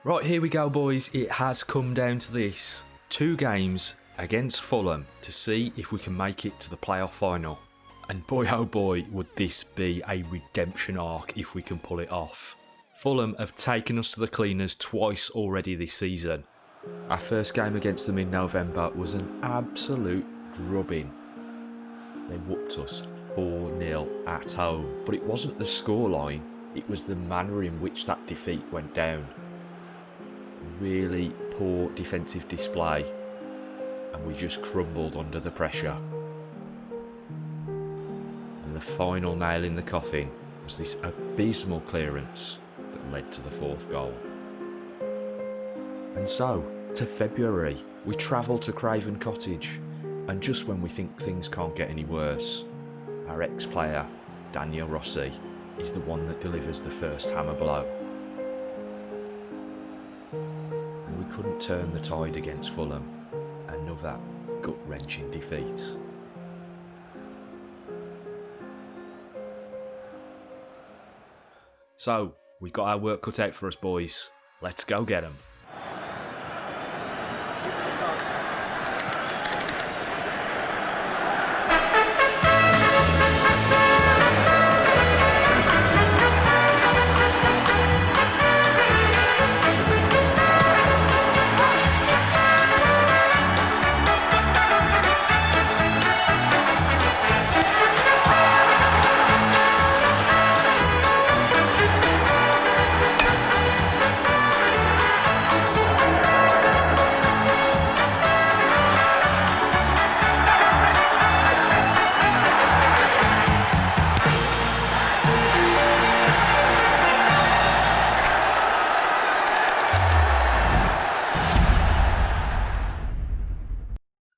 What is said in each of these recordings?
Right, here we go, boys. It has come down to this. 2 games against Fulham to see if we can make it to the playoff final. And boy oh boy, would this be a redemption arc if we can pull it off. Fulham have taken us to the cleaners twice already this season. Our first game against them in November was an absolute drubbing. They whooped us 4-0 at home. But it wasn't the scoreline, it was the manner in which that defeat went down. Really poor defensive display, and we just crumbled under the pressure. And the final nail in the coffin was this abysmal clearance that led to the 4th goal. And so, to February, we travel to Craven Cottage, and just when we think things can't get any worse, our ex-player, Daniel Rossi, is the one that delivers the first hammer blow. We couldn't turn the tide against Fulham. Another gut-wrenching defeat. So, we've got our work cut out for us, boys. Let's go get 'em.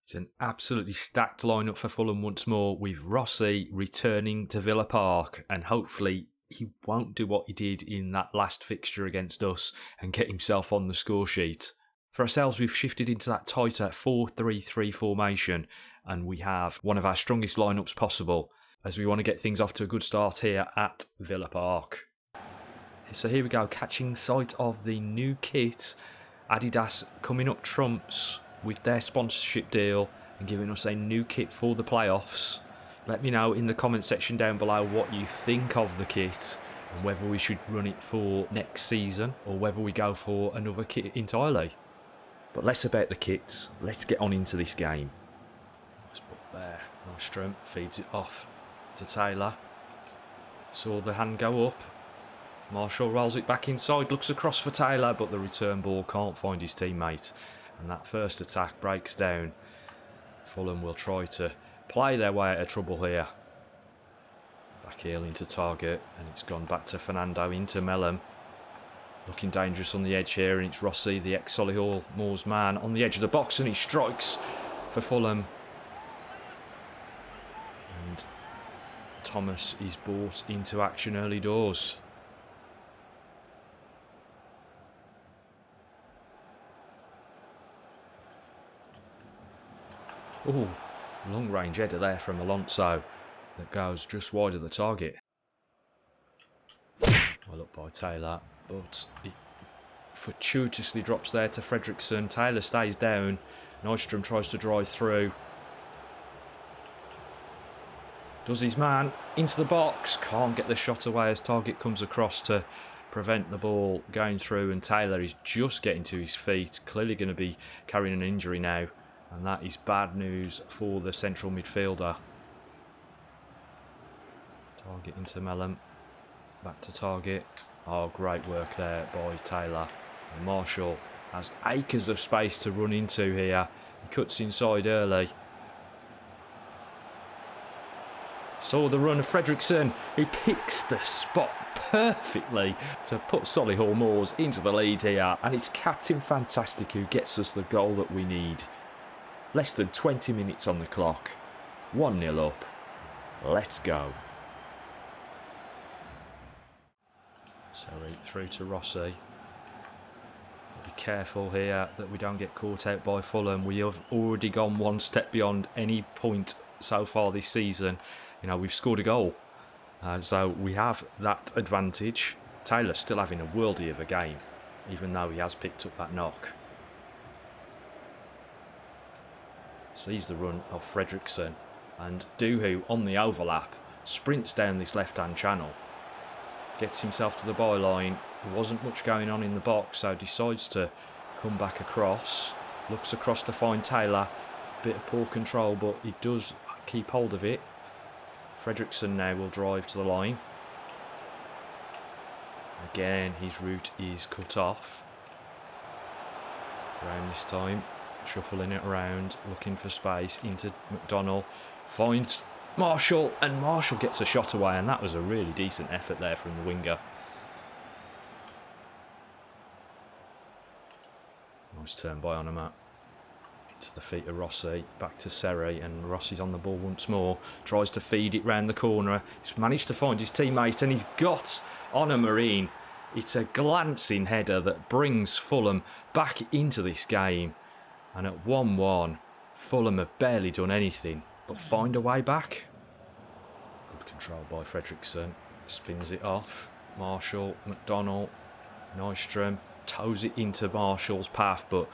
It's an absolutely stacked lineup for Fulham once more, with Rossi returning to Villa Park, and hopefully he won't do what he did in that last fixture against us and get himself on the score sheet. For ourselves, we've shifted into that tighter 4-3-3 formation, and we have one of our strongest lineups possible as we want to get things off to a good start here at Villa Park. So here we go, catching sight of the new kit. Adidas coming up trumps with their sponsorship deal and giving us a new kit for the playoffs. Let me know in the comment section down below what you think of the kit and whether we should run it for next season or whether we go for another kit entirely. But less about the kits, let's get on into this game. Nice ball there, Nordstrom feeds it off to Taylor. Saw the hand go up. Marshall rolls it back inside, looks across for Taylor, but the return ball can't find his teammate. And that first attack breaks down. Fulham will try to play their way out of trouble here. Back heel into target, and it's gone back to Fernando into Mellum. Looking dangerous on the edge here, and it's Rossi, the ex-Solihull Moors man, on the edge of the box, and he strikes for Fulham. And Thomas is brought into action early doors. Oh, long range header there from Alonso that goes just wide of the target. Well up by Taylor, but it fortuitously drops there to Fredrickson. Taylor stays down. Nordstrom tries to drive through. Does his man into the box. Can't get the shot away as target comes across to prevent the ball going through, and Taylor is just getting to his feet. Clearly going to be carrying an injury now. And that is bad news for the central midfielder. Target into Mellum. Back to target. Oh, great work there by Taylor. And Marshall has acres of space to run into here. He cuts inside early. Saw the run of Fredrickson, who picks the spot perfectly to put Solihull Moors into the lead here. And it's Captain Fantastic who gets us the goal that we need. Less than 20 minutes on the clock. 1-0 up. Let's go. Sorry, through to Rossi. Be careful here that we don't get caught out by Fulham. We have already gone one step beyond any point so far this season. You know, we've scored a goal. So we have that advantage. Taylor's still having a worldie of a game. even though he has picked up that knock. Sees the run of Fredrickson, and Duhu on the overlap sprints down this left-hand channel, gets himself to the byline. There wasn't much going on in the box, so decides to come back across, looks across to find Taylor. Bit of poor control, but he does keep hold of it. Fredrickson now will drive to the line. Again, his route is cut off. Around this time, shuffling it around, looking for space into McDonnell. Finds Marshall, and Marshall gets a shot away, and that was a really decent effort there from the winger. Nice turn by Onomah. To the feet of Rossi, back to Seri, and Rossi's on the ball once more, tries to feed it round the corner. He's managed to find his teammate, and he's got Onomah in. It's a glancing header that brings Fulham back into this game, and at 1-1 Fulham have barely done anything but find a way back. Good control by Fredrickson, spins it off. Marshall, McDonnell, Nystrom toes it into Marshall's path, but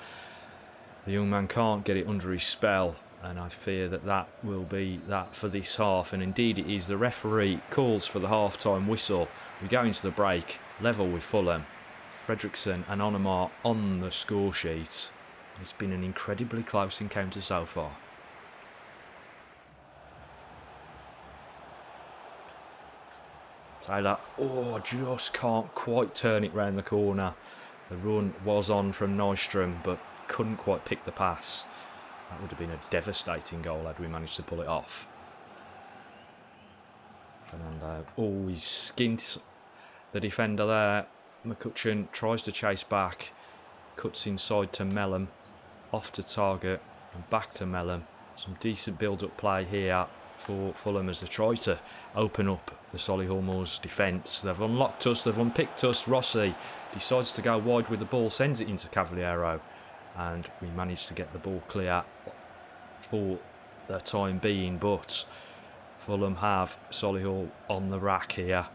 the young man can't get it under his spell, and I fear that that will be that for this half, and indeed it is. The referee calls for the half-time whistle. We go into the break, level with Fulham. Fredrickson and Onomah on the score sheet. It's been an incredibly close encounter so far. Taylor, just can't quite turn it round the corner. The run was on from Nystrom, but couldn't quite pick the pass. That would have been a devastating goal had we managed to pull it off. Fernando always skint the defender there. McCutcheon tries to chase back, cuts inside to Mellum, off to Target and back to Mellum. Some decent build-up play here for Fulham as they try to open up the Solihull Moors defence. They've unlocked us, they've unpicked us. Rossi decides to go wide with the ball, sends it into Cavaliero, and we managed to get the ball clear for the time being, but Fulham have Solihull on the rack here.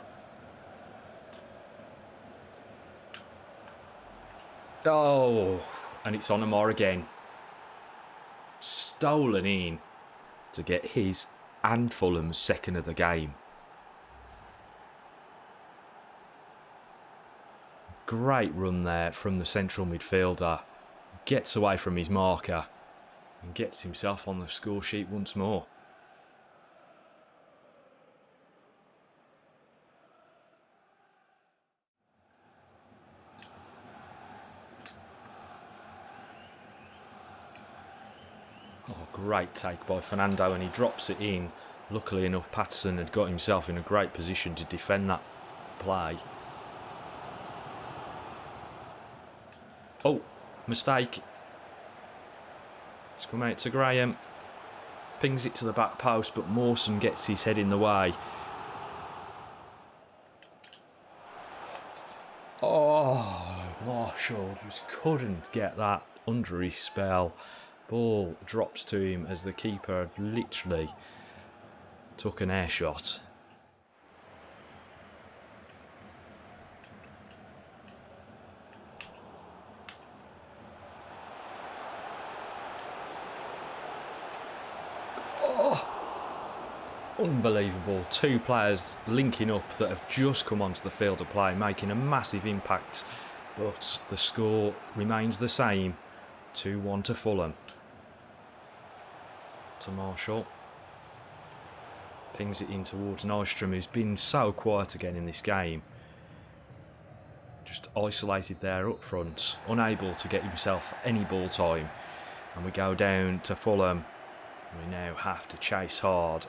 And it's Onomah again. Stolen in to get his and Fulham's second of the game. Great run there from the central midfielder. Gets away from his marker and gets himself on the score sheet once more. Great take by Fernando, and he drops it in. Luckily enough, Patterson had got himself in a great position to defend that play. Mistake. It's come out to Graham. Pings it to the back post, but Mawson gets his head in the way. Marshall just couldn't get that under his spell. Ball drops to him as the keeper literally took an air shot. Unbelievable. Two players linking up that have just come onto the field of play, making a massive impact, but the score remains the same. 2-1 to Fulham. To Marshall. Pings it in towards Nystrom, who's been so quiet again in this game. Just isolated there up front, unable to get himself any ball time. And we go down to Fulham. We now have to chase hard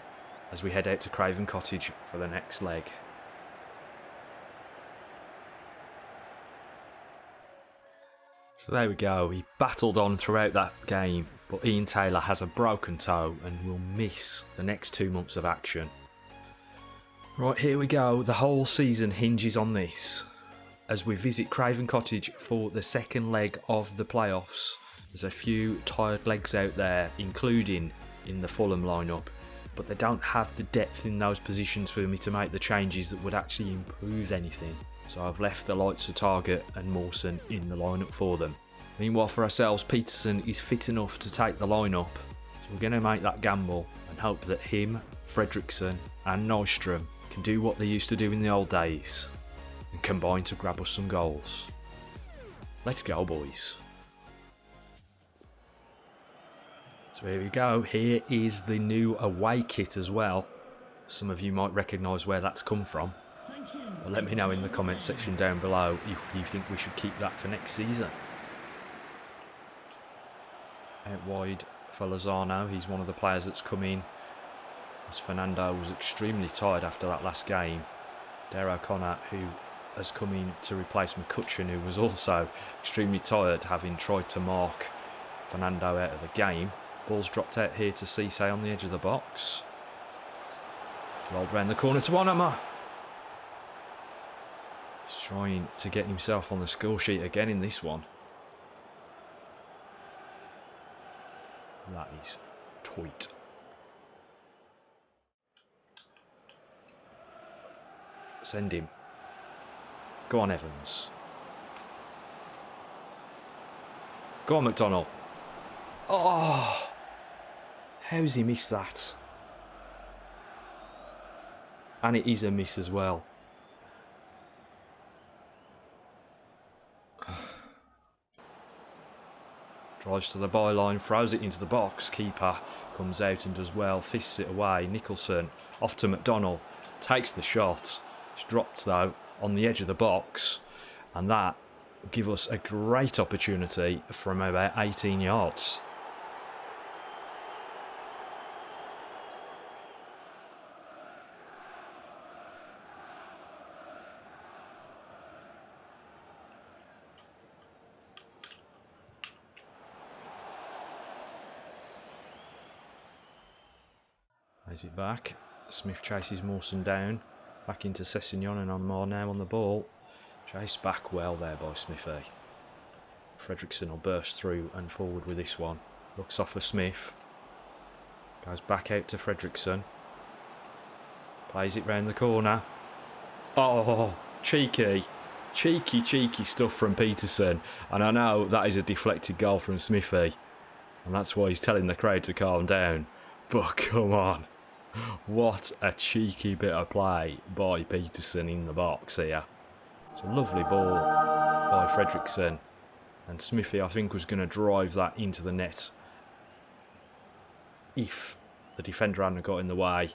as we head out to Craven Cottage for the next leg. So there we go. He battled on throughout that game, but Ian Taylor has a broken toe and will miss the next 2 months of action. Right, here we go. The whole season hinges on this. As we visit Craven Cottage for the second leg of the playoffs, there's a few tired legs out there, including in the Fulham lineup, but they don't have the depth in those positions for me to make the changes that would actually improve anything. So I've left the likes of Target and Mawson in the lineup for them. Meanwhile for ourselves, Peterson is fit enough to take the lineup. So we're going to make that gamble and hope that him, Fredriksson and Nystrom can do what they used to do in the old days and combine to grab us some goals. Let's go, boys. So here we go. Here is the new away kit as well. Some of you might recognise where that's come from. But let me know in the comment section down below if you think we should keep that for next season. Out wide for Lozano. He's one of the players that's come in, as Fernando was extremely tired after that last game. Dare O'Connor, who has come in to replace McCutcheon, who was also extremely tired, having tried to mark Fernando out of the game. Ball's dropped out here to Cisse on the edge of the box. Rolled round the corner to Wanama. He's trying to get himself on the score sheet again in this one. That is tight. Send him. Go on, Evans. Go on, McDonald. Oh! How's he missed that? And it is a miss as well. Drives to the byline, throws it into the box. Keeper comes out and does well, fists it away. Nicholson off to McDonald, takes the shot. It's dropped though on the edge of the box, and that will give us a great opportunity from about 18 yards. Plays it back. Smith chases Mawson down. Back into Sessegnon and Onmar now on the ball. Chased back well there by Smithy. Fredriksson will burst through and forward with this one. Looks off for Smith. Goes back out to Fredriksson. Plays it round the corner. Oh, cheeky. Cheeky stuff from Peterson. And I know that is a deflected goal from Smithy. And that's why he's telling the crowd to calm down. But come on. What a cheeky bit of play by Peterson in the box here. It's a lovely ball by Fredriksson. And Smithy, I think, was going to drive that into the net if the defender hadn't got in the way.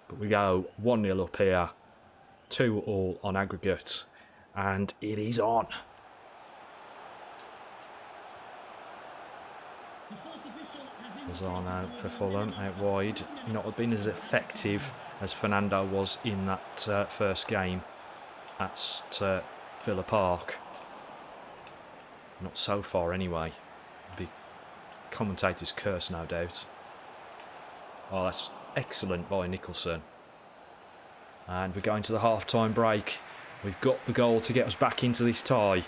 But we go 1-0 up here. 2-2 on aggregate. And it is on. Lozano for Fulham, out wide. Not been as effective as Fernando was in that first game at Villa Park. Not so far anyway. Big commentator's curse, no doubt. Oh, that's excellent by Nicholson. And we're going to the half-time break. We've got the goal to get us back into this tie.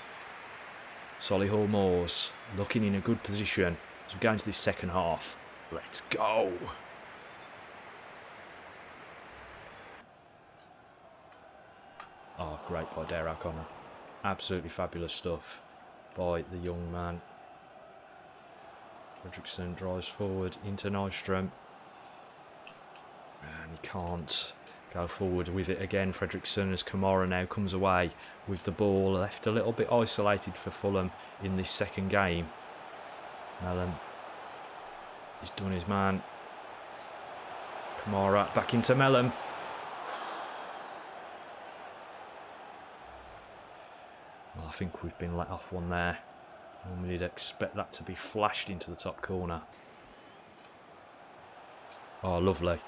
Solihull Moors looking in a good position as we go into this second half. Let's go. Oh, great by Dare O'Connor. Absolutely fabulous stuff by the young man. Fredriksson drives forward into Nystrom. And he can't go forward with it again. Fredriksson, as Kamara now comes away with the ball. Left a little bit isolated for Fulham in this second game. Mellon, he's done his man. Kamara back into Mellon. Well, I think we've been let off one there. Normally you'd expect that to be flashed into the top corner. Oh, lovely.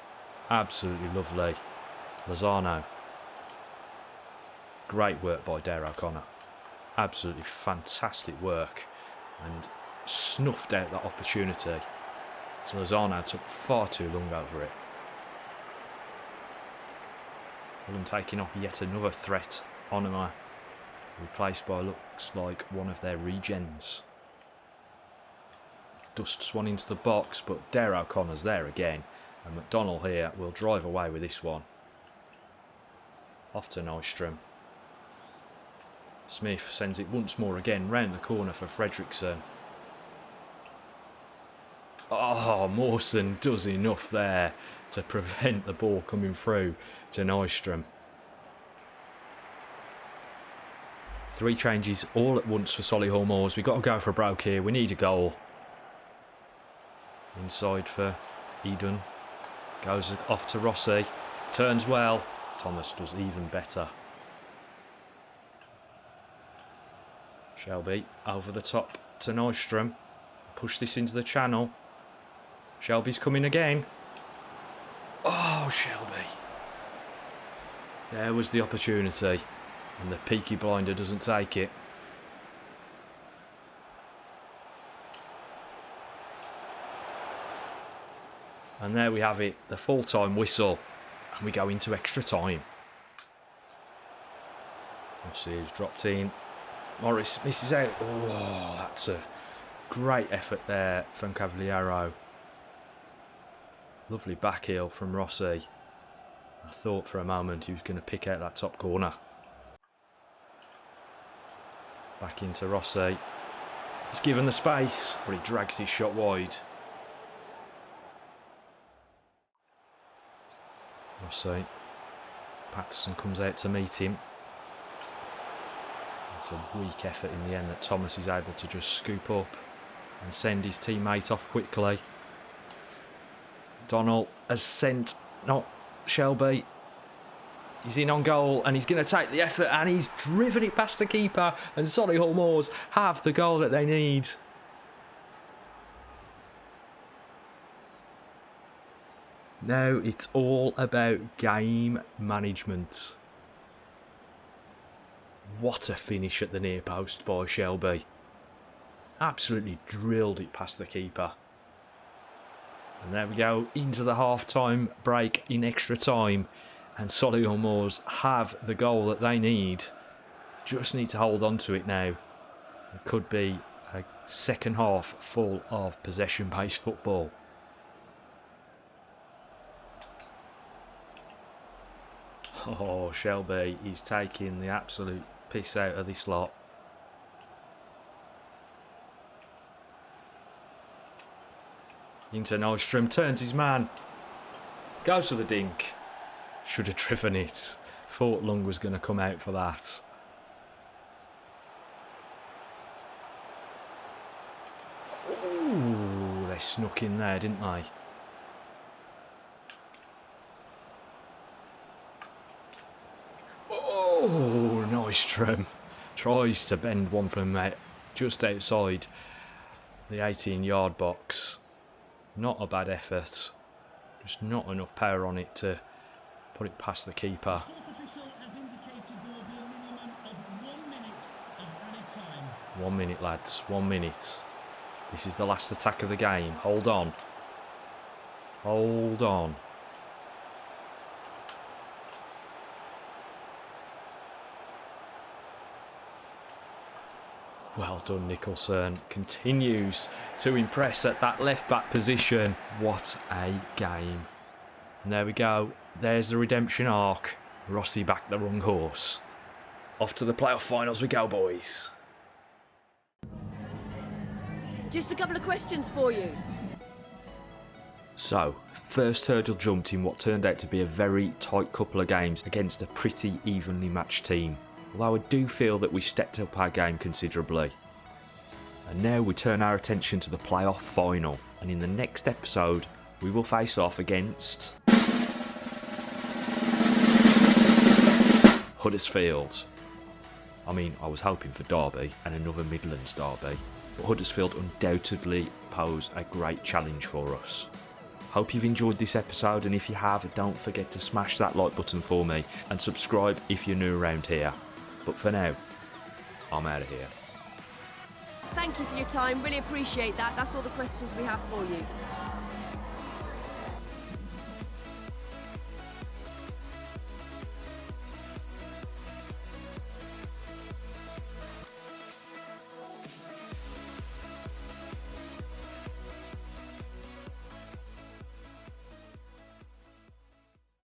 Absolutely lovely. Lozano. Great work by Dare O'Connor. Absolutely fantastic work. And snuffed out that opportunity. So Lozano took far too long over it. Fulham taking off yet another threat. Onima replaced by, looks like, one of their regens. Dusts one into the box, but Dare O'Connor's there again. And McDonald here will drive away with this one. Off to Nystrom. Smith sends it once more again, round the corner for Fredrickson. Oh, Mawson does enough there to prevent the ball coming through to Nystrom. 3 changes all at once for Solihull Moors. We've got to go for a broke here. We need a goal. Inside for Eden. Goes off to Rossi. Turns well. Thomas does even better. Shelby over the top to Nystrom. Push this into the channel. Shelby's coming again. Oh, Shelby. There was the opportunity. And the Peaky Blinder doesn't take it. And there we have it, the full-time whistle. And we go into extra time. Rossi has dropped in. Morris misses out. Oh, that's a great effort there from Cavaliero. Lovely back heel from Rossi. I thought for a moment he was going to pick out that top corner. Back into Rossi. He's given the space, but he drags his shot wide. Rossi. Patterson comes out to meet him. It's a weak effort in the end that Thomas is able to just scoop up and send his teammate off quickly. Donnell has sent, not Shelby. He's in on goal and he's going to take the effort and he's driven it past the keeper, and Solihull Moors have the goal that they need. Now it's all about game management. What a finish at the near post by Shelby. Absolutely drilled it past the keeper. And there we go, into the half-time break in extra time. And Solihull Moors have the goal that they need. Just need to hold on to it now. It could be a second half full of possession-based football. Oh, Shelby is taking the absolute piss out of this lot. Into Nystrom, turns his man. Goes for the dink. Should have driven it. Thought Lung was going to come out for that. Ooh, they snuck in there, didn't they? Oh, Nystrom tries to bend one from just outside the 18-yard box. Not a bad effort. Just not enough power on it to put it past the keeper. 1 minute, lads. 1 minute. This is the last attack of the game. Hold on. Hold on. Well done, Nicholson. Continues to impress at that left-back position. What a game. And there we go. There's the redemption arc. Rossi backed the wrong horse. Off to the playoff finals we go, boys. Just a couple of questions for you. So, first hurdle jumped in what turned out to be a very tight couple of games against a pretty evenly matched team. Although I do feel that we stepped up our game considerably. And now we turn our attention to the playoff final. And in the next episode, we will face off against Huddersfield. I mean, I was hoping for Derby and another Midlands derby, but Huddersfield undoubtedly pose a great challenge for us. Hope you've enjoyed this episode, and if you have, don't forget to smash that like button for me and subscribe if you're new around here. But for now, I'm out of here. Thank you for your time, really appreciate that. That's all the questions we have for you.